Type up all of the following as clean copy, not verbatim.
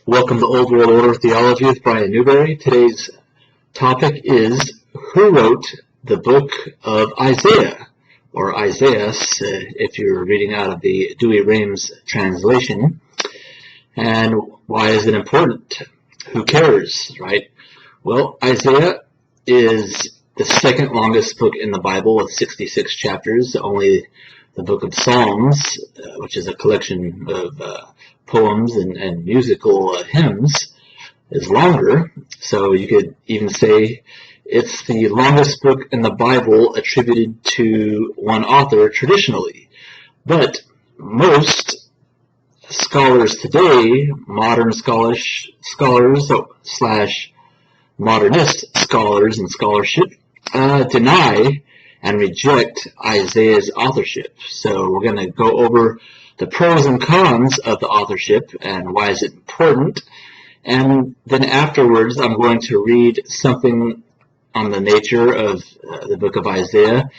Welcome to Old World Order Theology with Brian Newberry. Today's topic is who wrote the book of Isaiah, or Isaiah, if you're reading out of the Douay-Rheims translation, and why is it important? Who cares, right? Well, Isaiah is the second longest book in the Bible with 66 chapters. Only the book of Psalms, which is a collection of poems and musical hymns, is longer. So you could even say it's the longest book in the Bible attributed to one author traditionally. But most scholars today, modern scholars slash modernist scholars and scholarship, deny and reject Isaiah's authorship. So we're going to go over the pros and cons of the authorship and why is it important. And then afterwards, I'm going to read something on the nature of the book of Isaiah,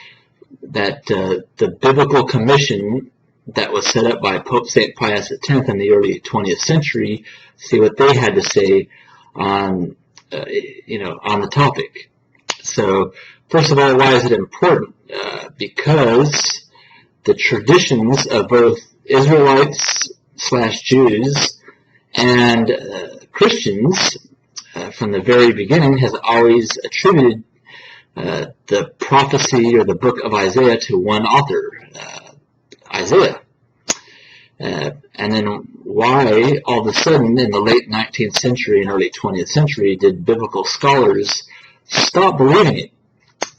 that the biblical commission that was set up by Pope St. Pius X in the early 20th century, see what they had to say on, on the topic. So, first of all, why is it important? Because the traditions of both Israelites slash Jews and Christians from the very beginning has always attributed the prophecy or the book of Isaiah to one author, Isaiah. And then why all of a sudden in the late 19th century and early 20th century did biblical scholars stop believing it?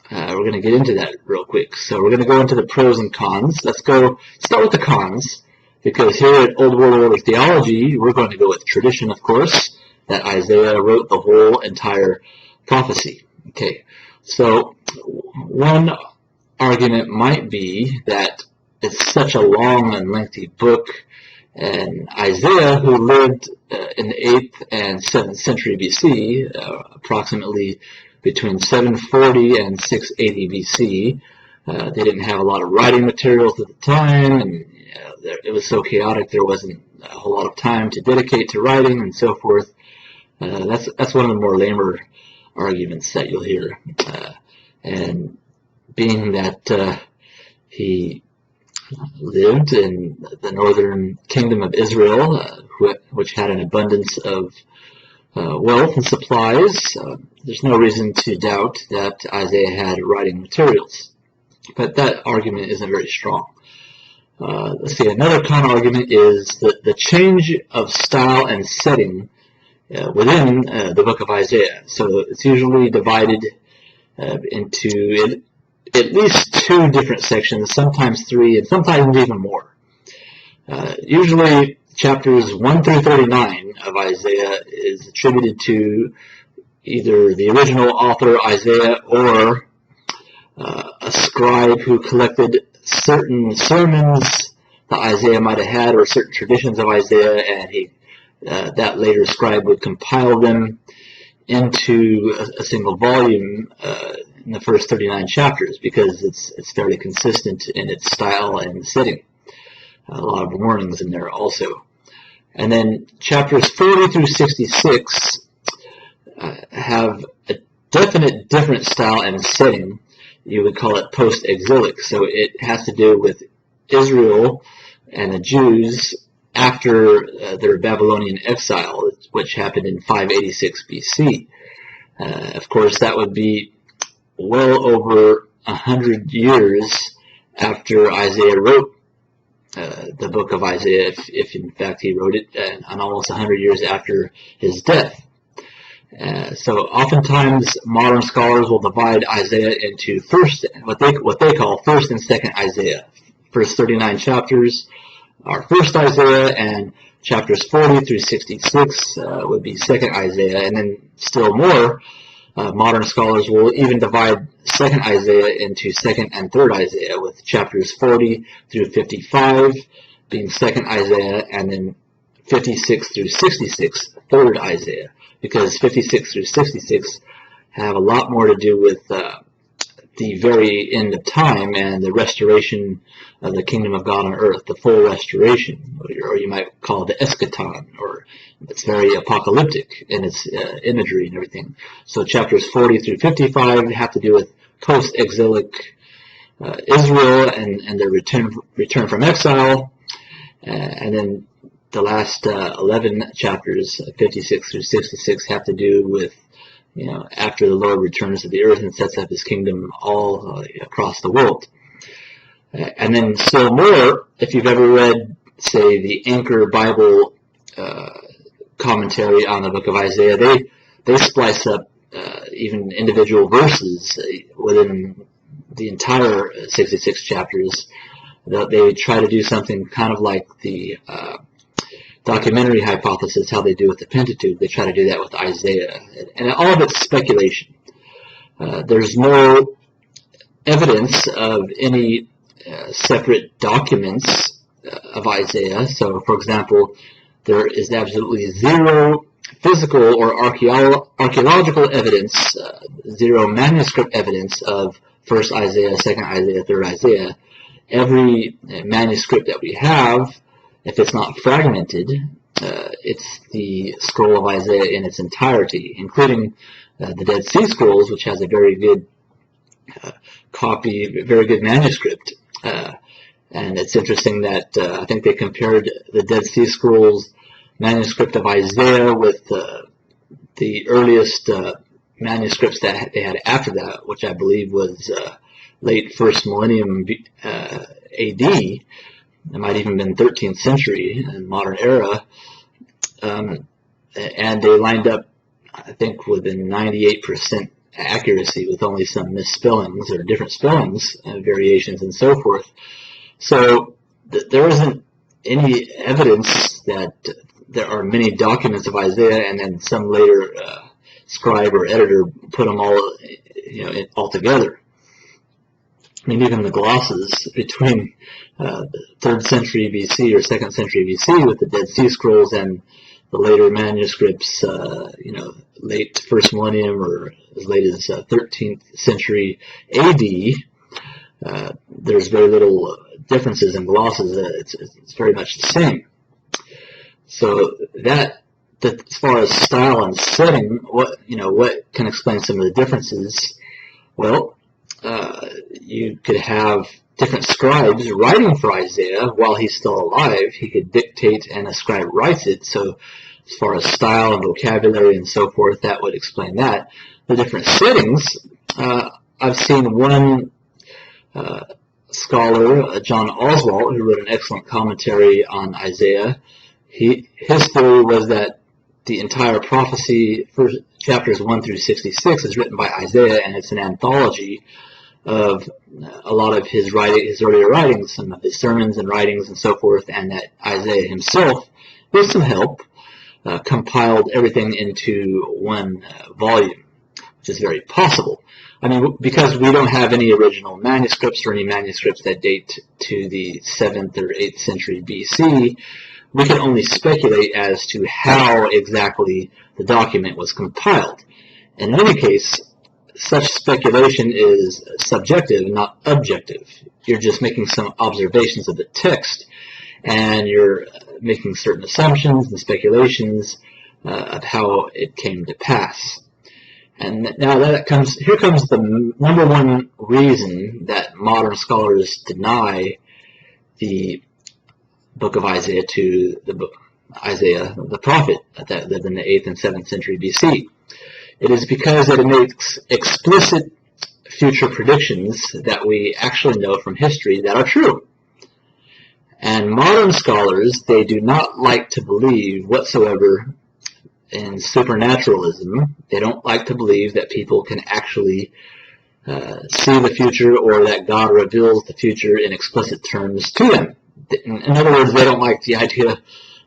We're going to get into that real quick. So we're going to go into the pros and cons. Let's go start with the cons, because here at Old World Order Theology, we're going to go with tradition, of course, that Isaiah wrote the whole entire prophecy. Okay, so one argument might be that it's such a long and lengthy book, and Isaiah, who lived in the 8th and 7th century BC, approximately between 740 and 680 BC. They didn't have a lot of writing materials at the time, and it was so chaotic there wasn't a whole lot of time to dedicate to writing and so forth. That's one of the more lamer arguments that you'll hear. And being that he lived in the northern kingdom of Israel, which had an abundance of wealth and supplies, there's no reason to doubt that Isaiah had writing materials. But that argument isn't very strong. Let's see, another counter argument is the change of style and setting within the book of Isaiah. So it's usually divided into at least 2 different sections, sometimes 3, and sometimes even more. Usually chapters 1 through 39 of Isaiah is attributed to either the original author Isaiah or a scribe who collected certain sermons that Isaiah might have had, or certain traditions of Isaiah, and that later scribe would compile them into a single volume in the first 39 chapters, because it's fairly consistent in its style and setting. A lot of warnings in there also. And then chapters 40 through 66 have a definite different style and setting. You would call it post-exilic. So it has to do with Israel and the Jews after their Babylonian exile, which happened in 586 BC. Of course, that would be well over 100 years after Isaiah wrote the book of Isaiah, if in fact he wrote it, and almost 100 years after his death. So oftentimes modern scholars will divide Isaiah into what they call first and second Isaiah. First 39 chapters are first Isaiah, and chapters 40 through 66 would be second Isaiah, and then still more. Modern scholars will even divide second Isaiah into second and third Isaiah, with chapters 40 through 55 being second Isaiah, and then 56 through 66 third Isaiah, because 56 through 66 have a lot more to do with the very end of time and the restoration of the kingdom of God on earth, the full restoration, or you might call it the eschaton, or it's very apocalyptic in its imagery and everything. So chapters 40 through 55 have to do with post-exilic Israel and their return from exile, and then the last 11 chapters, 56 through 66, have to do with, after the Lord returns to the earth and sets up his kingdom all across the world. And then still more, if you've ever read, say, the Anchor Bible commentary on the book of Isaiah, they splice up even individual verses within the entire 66 chapters. They try to do something kind of like the documentary hypothesis, how they do with the Pentateuch. They try to do that with Isaiah, and all of it's speculation. There's no evidence of any separate documents of Isaiah. So, for example, there is absolutely zero physical or archaeological evidence, zero manuscript evidence of 1st Isaiah, 2nd Isaiah, 3rd Isaiah. Every manuscript that we have, if it's not fragmented, it's the scroll of Isaiah in its entirety, including the Dead Sea Scrolls, which has a very good copy, very good manuscript. And it's interesting that I think they compared the Dead Sea Scrolls manuscript of Isaiah with the earliest manuscripts that they had after that, which I believe was late 1st millennium AD. It might even been 13th century in modern era. And they lined up, I think, within 98% accuracy, with only some misspellings or different spellings and variations and so forth. So there isn't any evidence that there are many documents of Isaiah and then some later scribe or editor put them all together. I mean, even the glosses between the 3rd century BC or 2nd century BC with the Dead Sea Scrolls and the later manuscripts, late 1st millennium or as late as 13th century AD, there's very little differences in glosses. It's very much the same. So that as far as style and setting, what can explain some of the differences? Well, you could have different scribes writing for Isaiah while he's still alive. He could dictate and a scribe writes it. So as far as style and vocabulary and so forth, that would explain that. The different settings, I've seen one scholar, John Oswalt, who wrote an excellent commentary on Isaiah. His theory was that the entire prophecy, for chapters 1 through 66, is written by Isaiah, and it's an anthology of a lot of his earlier writings, some of his sermons and writings and so forth, and that Isaiah himself, with some help, compiled everything into one volume, which is very possible. I mean, because we don't have any original manuscripts or any manuscripts that date to the 7th or 8th century BC, we can only speculate as to how exactly the document was compiled. In any case, such speculation is subjective, not objective. You're just making some observations of the text, and you're making certain assumptions and speculations of how it came to pass. And now here comes the number one reason that modern scholars deny the book of Isaiah to Isaiah the prophet that lived in the 8th and 7th century BC. It is because it makes explicit future predictions that we actually know from history that are true. And modern scholars, they do not like to believe whatsoever in supernaturalism. They don't like to believe that people can actually see the future, or that God reveals the future in explicit terms to them. In other words, they don't like the idea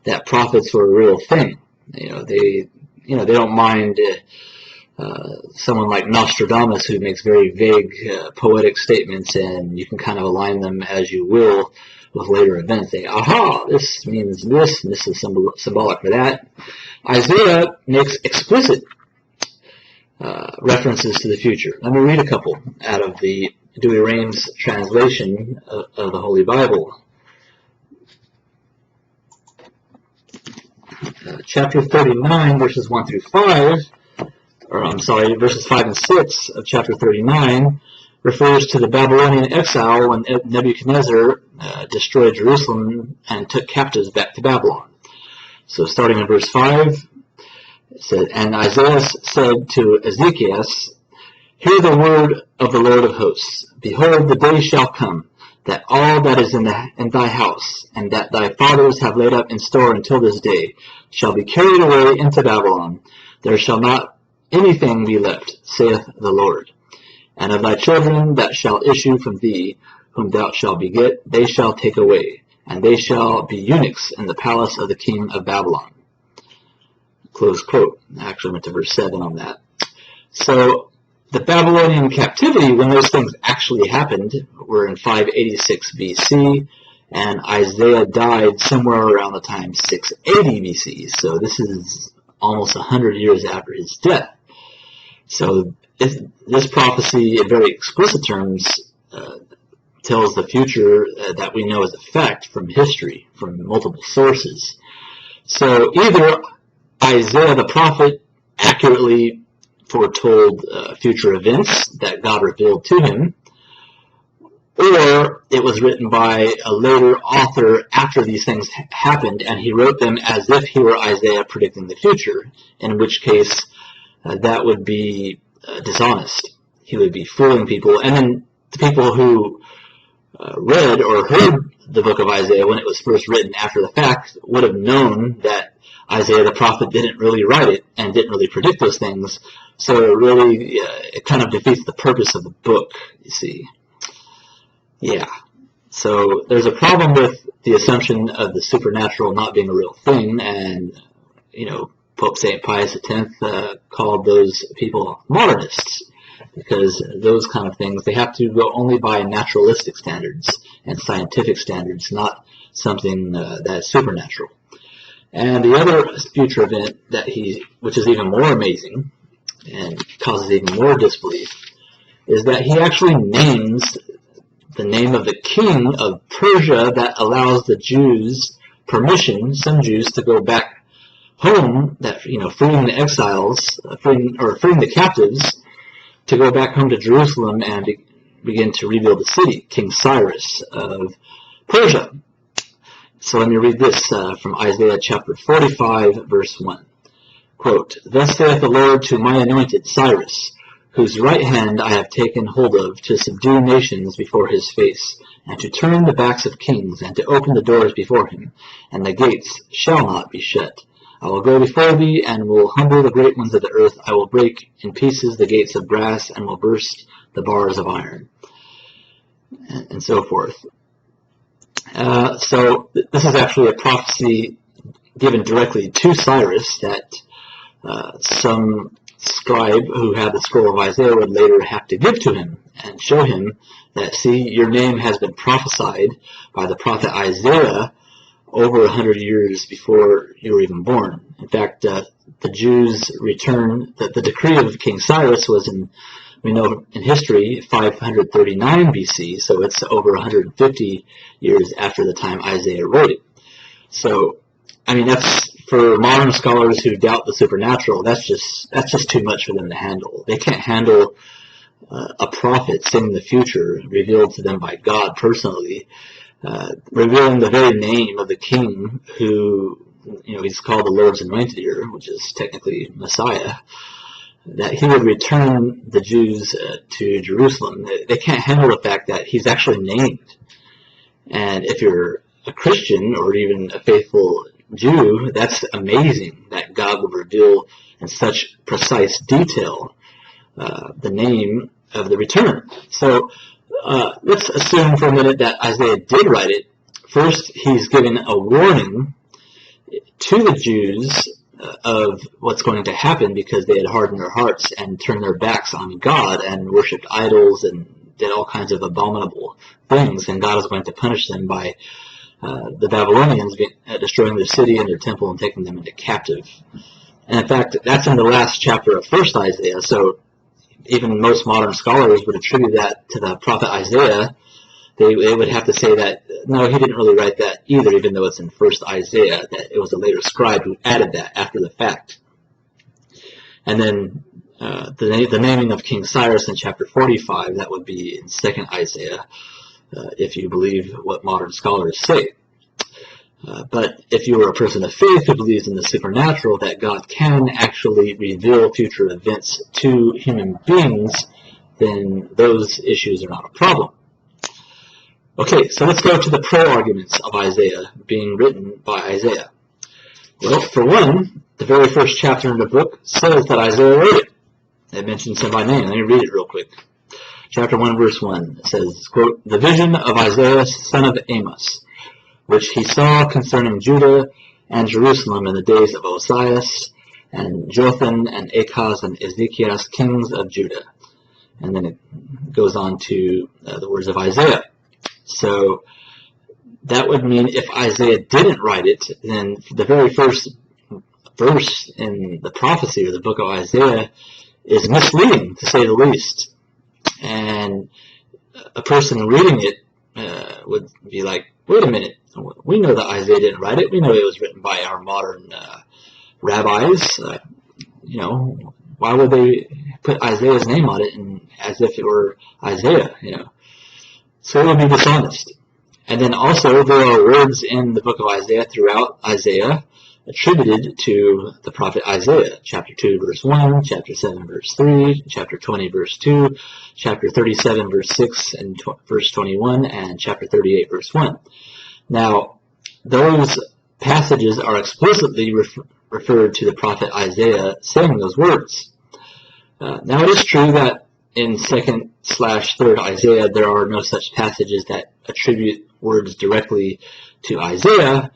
that prophets were a real thing. They don't mind someone like Nostradamus, who makes very vague poetic statements, and you can kind of align them as you will with later events. Say, aha, this means this, and this is symbolic for that. Isaiah makes explicit references to the future. Let me read a couple out of the Douay-Rheims translation of the Holy Bible. Chapter 39, verses 1 through 5, verses 5 and 6 of chapter 39 refers to the Babylonian exile when Nebuchadnezzar destroyed Jerusalem and took captives back to Babylon. So starting in verse 5, it said, "And Isaiah said to Ezekiel, Hear the word of the Lord of hosts. Behold, the day shall come, that all that is in thy house, and that thy fathers have laid up in store until this day, shall be carried away into Babylon. There shall not anything be left, saith the Lord. And of thy children that shall issue from thee, whom thou shalt beget, they shall take away, and they shall be eunuchs in the palace of the king of Babylon." Close quote. I actually went to verse 7 on that. So the Babylonian captivity, when those things actually happened, were in 586 BC, and Isaiah died somewhere around the time 680 BC. So this is almost 100 years after his death. So this prophecy, in very explicit terms, tells the future that we know as a fact from history, from multiple sources. So either Isaiah the prophet accurately foretold future events that God revealed to him, or it was written by a later author after these things happened, and he wrote them as if he were Isaiah predicting the future, in which case that would be dishonest. He would be fooling people, and then the people who read or heard the book of Isaiah when it was first written after the fact would have known that Isaiah the prophet didn't really write it and didn't really predict those things. So it kind of defeats the purpose of the book, you see. Yeah. So there's a problem with the assumption of the supernatural not being a real thing, and, Pope St. Pius X called those people Modernists, because those kind of things, they have to go only by naturalistic standards and scientific standards, not something that's supernatural. And the other future event which is even more amazing and causes even more disbelief, is that he actually names the name of the king of Persia that allows the Jews permission, some Jews, to go back home, that freeing the exiles, freeing the captives, to go back home to Jerusalem and begin to rebuild the city, King Cyrus of Persia. So let me read this from Isaiah chapter 45, verse 1. Quote, "Thus saith the Lord to my anointed Cyrus, whose right hand I have taken hold of, to subdue nations before his face, and to turn the backs of kings, and to open the doors before him, and the gates shall not be shut. I will go before thee, and will humble the great ones of the earth. I will break in pieces the gates of brass, and will burst the bars of iron," and so forth. So this is actually a prophecy given directly to Cyrus that some scribe who had the scroll of Isaiah would later have to give to him and show him that, see, your name has been prophesied by the prophet Isaiah over 100 years before you were even born. In fact, the Jews returned, the decree of King Cyrus was we know in history, 539 BC, so it's over 150 years after the time Isaiah wrote it. So, that's, for modern scholars who doubt the supernatural, that's just too much for them to handle. They can't handle a prophet seeing the future revealed to them by God personally, revealing the very name of the king who, he's called the Lord's anointed here, which is technically Messiah, that he would return the Jews to Jerusalem. They can't handle the fact that he's actually named. And if you're a Christian or even a faithful Jew, that's amazing that God would reveal in such precise detail the name of the return. So let's assume for a minute that Isaiah did write it. First, he's giving a warning to the Jews of what's going to happen because they had hardened their hearts and turned their backs on God and worshipped idols and did all kinds of abominable things, and God is going to punish them by the Babylonians destroying their city and their temple and taking them into captive And in fact, that's in the last chapter of 1st Isaiah, so even most modern scholars would attribute that to the prophet Isaiah. They would have to say that, no, he didn't really write that either, even though it's in 1st Isaiah, that it was a later scribe who added that after the fact. And then the naming of King Cyrus in chapter 45, that would be in 2nd Isaiah, if you believe what modern scholars say. But if you are a person of faith who believes in the supernatural, that God can actually reveal future events to human beings, then those issues are not a problem. Okay, so let's go to the pro-arguments of Isaiah being written by Isaiah. Well, for one, the very first chapter in the book says that Isaiah wrote it. It mentions him by name. Let me read it real quick. Chapter 1, verse 1, it says, quote, "The vision of Isaiah, son of Amos, which he saw concerning Judah and Jerusalem in the days of Osias, and Jotham, and Achaz, and Ezekias, kings of Judah." And then it goes on to the words of Isaiah. So that would mean if Isaiah didn't write it, then the very first verse in the prophecy or the book of Isaiah is misleading, to say the least. And a person reading it would be like, wait a minute, we know that Isaiah didn't write it. We know it was written by our modern rabbis. Why would they put Isaiah's name on it and as if it were Isaiah, So it would be dishonest. And then also there are words in the book of Isaiah throughout Isaiah attributed to the prophet Isaiah. Chapter 2, verse 1, chapter 7, verse 3, chapter 20, verse 2, chapter 37, verse 6, and verse 21, and chapter 38, verse 1. Now, those passages are explicitly referred to the prophet Isaiah saying those words. Now, it is true that in 2nd/3rd Isaiah, there are no such passages that attribute words directly to Isaiah,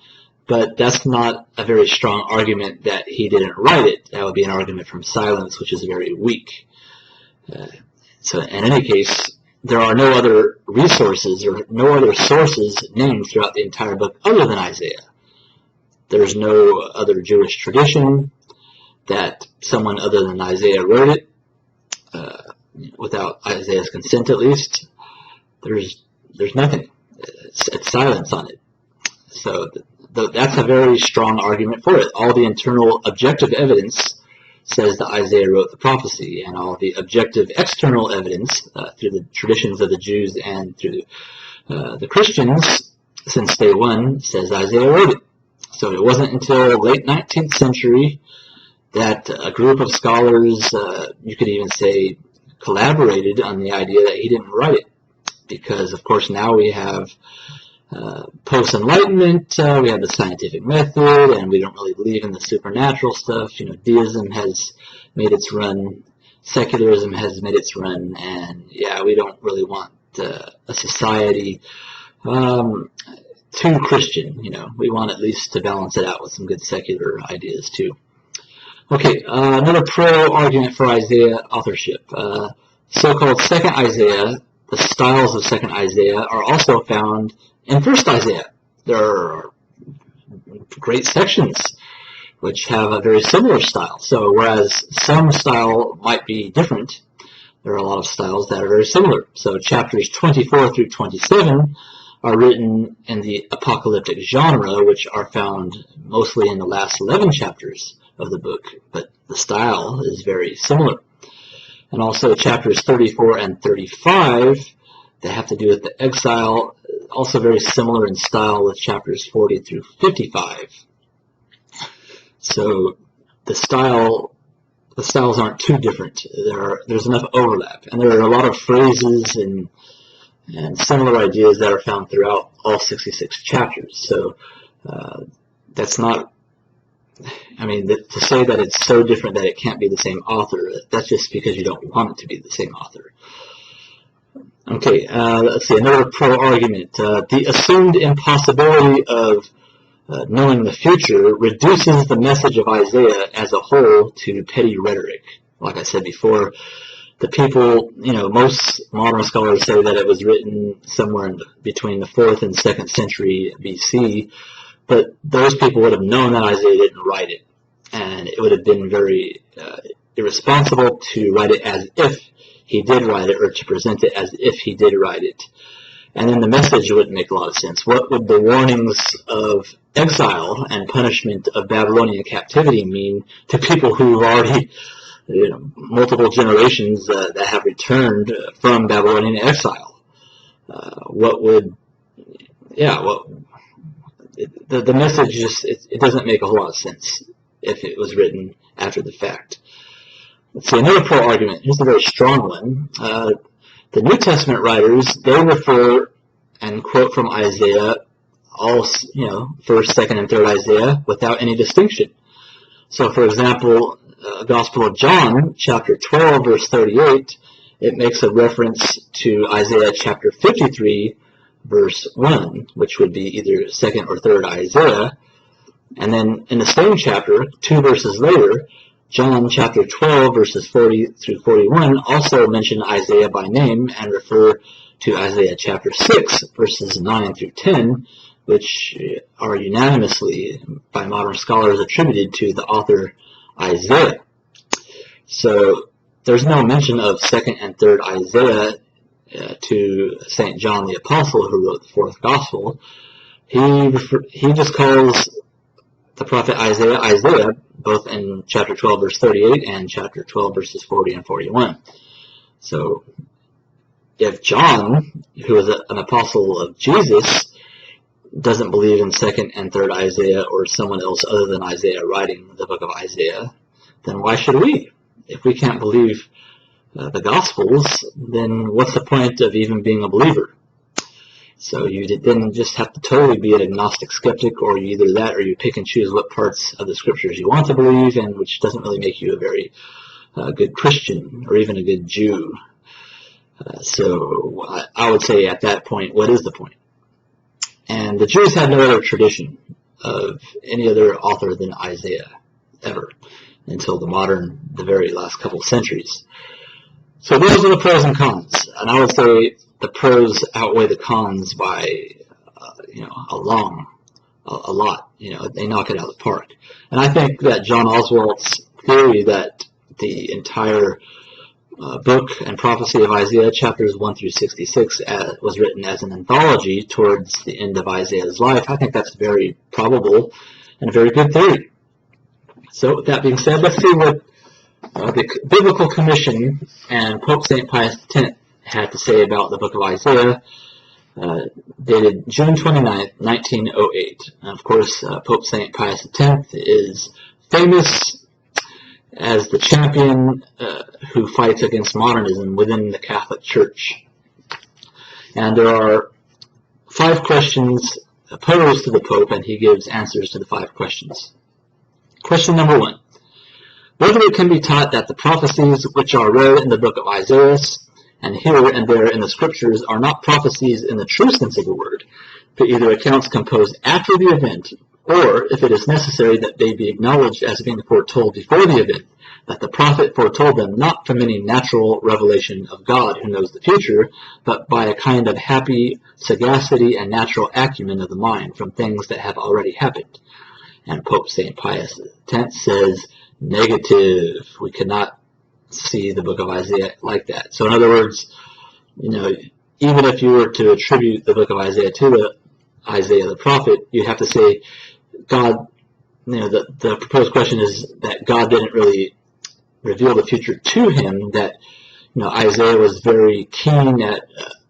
but that's not a very strong argument that he didn't write it. That would be an argument from silence, which is very weak. So in any case, there are no other resources or no other sources named throughout the entire book other than Isaiah. There's no other Jewish tradition that someone other than Isaiah wrote it, without Isaiah's consent at least. There's nothing. It's silence on it. So that's a very strong argument for it. All the internal objective evidence says that Isaiah wrote the prophecy, and all the objective external evidence through the traditions of the Jews and through the Christians since day one says Isaiah wrote it. So it wasn't until late 19th century that a group of scholars, you could even say, collaborated on the idea that he didn't write it. Because, of course, now we have post-enlightenment, we have the scientific method, and we don't really believe in the supernatural stuff. Deism has made its run, secularism has made its run, and yeah, we don't really want a society too Christian. We want at least to balance it out with some good secular ideas too. Okay, another pro-argument for Isaiah authorship. So-called 2nd Isaiah, the styles of 2nd Isaiah are also found in 1st Isaiah. There are great sections which have a very similar style. So whereas some style might be different, there are a lot of styles that are very similar. So chapters 24 through 27 are written in the apocalyptic genre, which are found mostly in the last 11 chapters of the book, but the style is very similar. And also chapters 34 and 35, that have to do with the exile, also very similar in style with chapters 40 through 55. So the styles aren't too different. There's enough overlap, and there are a lot of phrases and similar ideas that are found throughout all 66 chapters. So that's not, to say that it's so different that it can't be the same author, that's just because you don't want it to be the same author. Okay, let's see, another pro-argument. The assumed impossibility of knowing the future reduces the message of Isaiah as a whole to petty rhetoric. Like I said before, the people, most modern scholars say that it was written somewhere between the 4th and 2nd century BC, but those people would have known that Isaiah didn't write it. and it would have been very irresponsible to write it as if he did write it, or to present it as if he did write it. And then the message wouldn't make a lot of sense. What would the warnings of exile and punishment of Babylonian captivity mean to people who've already, multiple generations that have returned from Babylonian exile? The message just, it doesn't make a whole lot of sense if it was written after the fact. Let's see, another pro argument. Here's a very strong one. The New Testament writers, they refer and quote from Isaiah, all, first, second, and third Isaiah, without any distinction. So, for example, Gospel of John, chapter 12, verse 38, it makes a reference to Isaiah chapter 53, verse 1, which would be either second or third Isaiah. And then in the same chapter, 2 verses later, John chapter 12, verses 40 through 41, also mention Isaiah by name and refer to Isaiah chapter 6, verses 9 through 10, which are unanimously by modern scholars attributed to the author Isaiah. So there's no mention of second and third Isaiah to St. John the Apostle, who wrote the fourth gospel. He just calls the prophet Isaiah, both in chapter 12, verse 38, and chapter 12, verses 40 and 41. So, if John, who is an apostle of Jesus, doesn't believe in second and third Isaiah, or someone else other than Isaiah writing the book of Isaiah, then why should we? If we can't believe the Gospels, then what's the point of even being a believer? So you then just have to totally be an agnostic skeptic, or you either that or you pick and choose what parts of the scriptures you want to believe, and which doesn't really make you a very good Christian or even a good Jew. So I would say at that point, what is the point? And the Jews had no other tradition of any other author than Isaiah ever until the very last couple of centuries. So those are the pros and cons, and I would say the pros outweigh the cons by, a lot. They knock it out of the park. And I think that John Oswalt's theory that the entire book and prophecy of Isaiah, chapters 1 through 66, was written as an anthology towards the end of Isaiah's life, I think that's very probable and a very good theory. So with that being said, let's see what the Biblical Commission and Pope St. Pius X had to say about the book of Isaiah, dated June 29th, 1908. And of course, Pope St. Pius X is famous as the champion who fights against modernism within the Catholic Church. And there are 5 questions posed to the Pope, and he gives answers to the 5 questions. Question number 1. Whether it can be taught that the prophecies which are read in the book of Isaiah and here and there in the scriptures are not prophecies in the true sense of the word, but either accounts composed after the event, or, if it is necessary, that they be acknowledged as being foretold before the event, that the prophet foretold them not from any natural revelation of God who knows the future, but by a kind of happy sagacity and natural acumen of the mind from things that have already happened. And Pope St. Pius X says, negative. We cannot see the book of Isaiah like that. So in other words, even if you were to attribute the book of Isaiah to Isaiah the prophet, you have to say God, the proposed question is that God didn't really reveal the future to him, that Isaiah was very keen at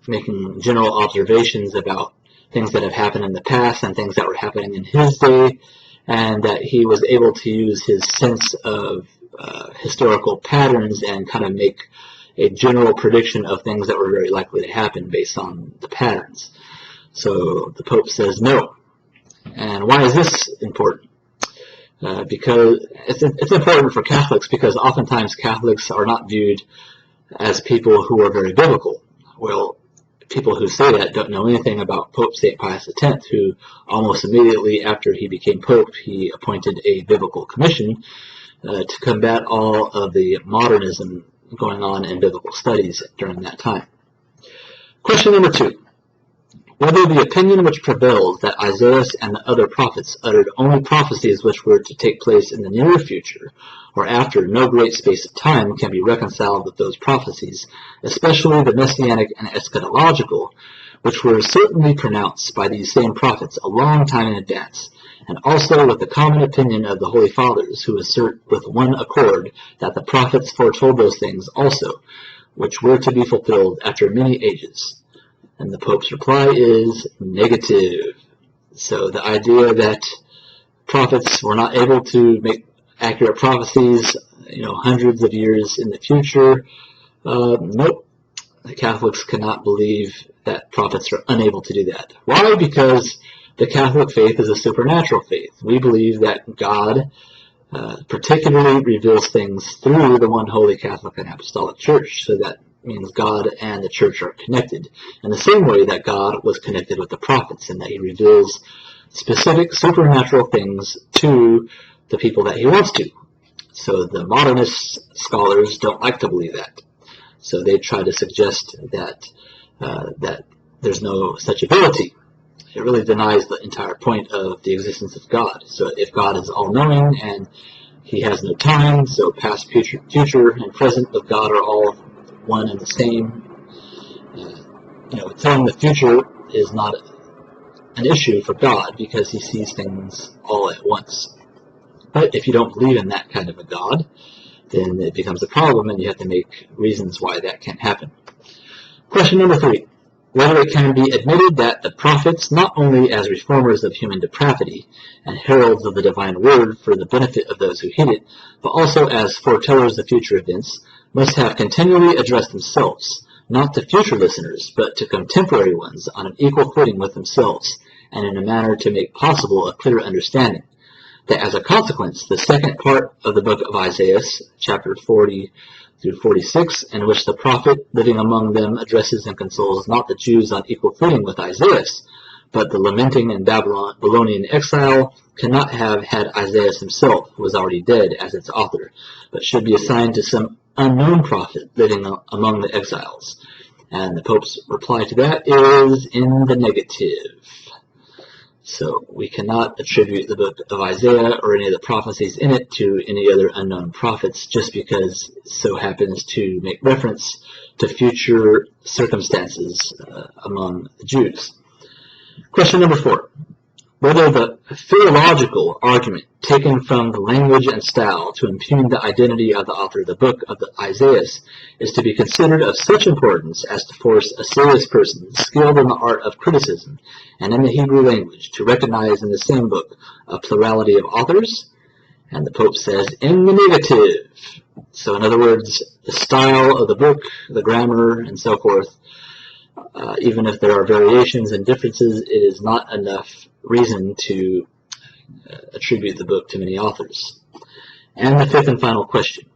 making general observations about things that have happened in the past and things that were happening in his day, and that he was able to use his sense of historical patterns and kind of make a general prediction of things that were very likely to happen based on the patterns. So the Pope says no. And why is this important? Because it's important for Catholics, because oftentimes Catholics are not viewed as people who are very biblical. Well, people who say that don't know anything about Pope St. Pius X, who almost immediately after he became Pope, he appointed a biblical commission to combat all of the modernism going on in biblical studies during that time. Question number 2. Whether the opinion which prevails that Isaiah and the other prophets uttered only prophecies which were to take place in the near future, or after no great space of time, can be reconciled with those prophecies, especially the messianic and eschatological, which were certainly pronounced by these same prophets a long time in advance, and also with the common opinion of the Holy Fathers, who assert with one accord that the prophets foretold those things also, which were to be fulfilled after many ages. And the Pope's reply is negative. So the idea that prophets were not able to make accurate prophecies, hundreds of years in the future, nope. The Catholics cannot believe that prophets are unable to do that. Why? Because the Catholic faith is a supernatural faith. We believe that God particularly reveals things through the one holy Catholic and Apostolic Church, so that means God and the Church are connected in the same way that God was connected with the prophets, and that he reveals specific supernatural things to the people that he wants to. So the modernist scholars don't like to believe that. So they try to suggest that there's no such ability. It really denies the entire point of the existence of God. So if God is all-knowing and he has no time, so past, future, and present of God are all one and the same, telling the future is not an issue for God because he sees things all at once. But if you don't believe in that kind of a God, then it becomes a problem and you have to make reasons why that can't happen. Question number 3. Whether it can be admitted that the prophets, not only as reformers of human depravity and heralds of the divine word for the benefit of those who heed it, but also as foretellers of future events, must have continually addressed themselves, not to future listeners, but to contemporary ones on an equal footing with themselves, and in a manner to make possible a clear understanding. That as a consequence, the second part of the book of Isaiah, chapter 40 through 46, in which the prophet living among them addresses and consoles not the Jews on equal footing with Isaiah, but the lamenting in Babylonian exile, cannot have had Isaiah himself, who was already dead, as its author, but should be assigned to some unknown prophet living among the exiles. And the Pope's reply to that is in the negative. So we cannot attribute the book of Isaiah or any of the prophecies in it to any other unknown prophets just because it so happens to make reference to future circumstances among the Jews. Question number 4. Whether the theological argument taken from the language and style to impugn the identity of the author of the book of Isaiah is to be considered of such importance as to force a serious person skilled in the art of criticism and in the Hebrew language to recognize in the same book a plurality of authors? And the Pope says, in the negative. So in other words, the style of the book, the grammar, and so forth, even if there are variations and differences, it is not enough reason to attribute the book to many authors. And the 5th and final question.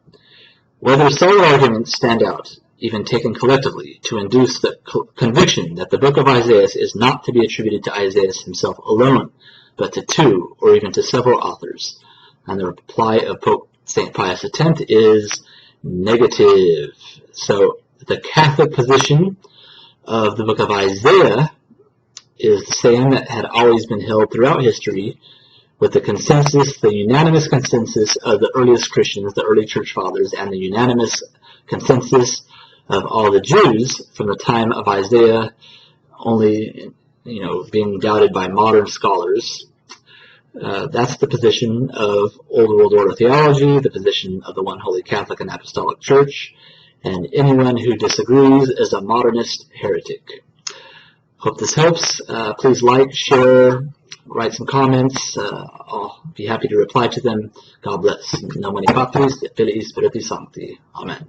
Whether solid arguments stand out, even taken collectively, to induce the conviction that the book of Isaiah is not to be attributed to Isaiah himself alone, but to 2 or even to several authors. And the reply of Pope St. Pius X is negative. So the Catholic position of the book of Isaiah is the same that had always been held throughout history, with the consensus, the unanimous consensus of the earliest Christians, the early church fathers, and the unanimous consensus of all the Jews from the time of Isaiah, only being doubted by modern scholars. That's the position of Old World Order theology, the position of the one holy Catholic and Apostolic Church, and anyone who disagrees is a modernist heretic. Hope this helps. Please like, share, write some comments. I'll be happy to reply to them. God bless. Nomine Patris et Filii Spiritus Sancti. Amen.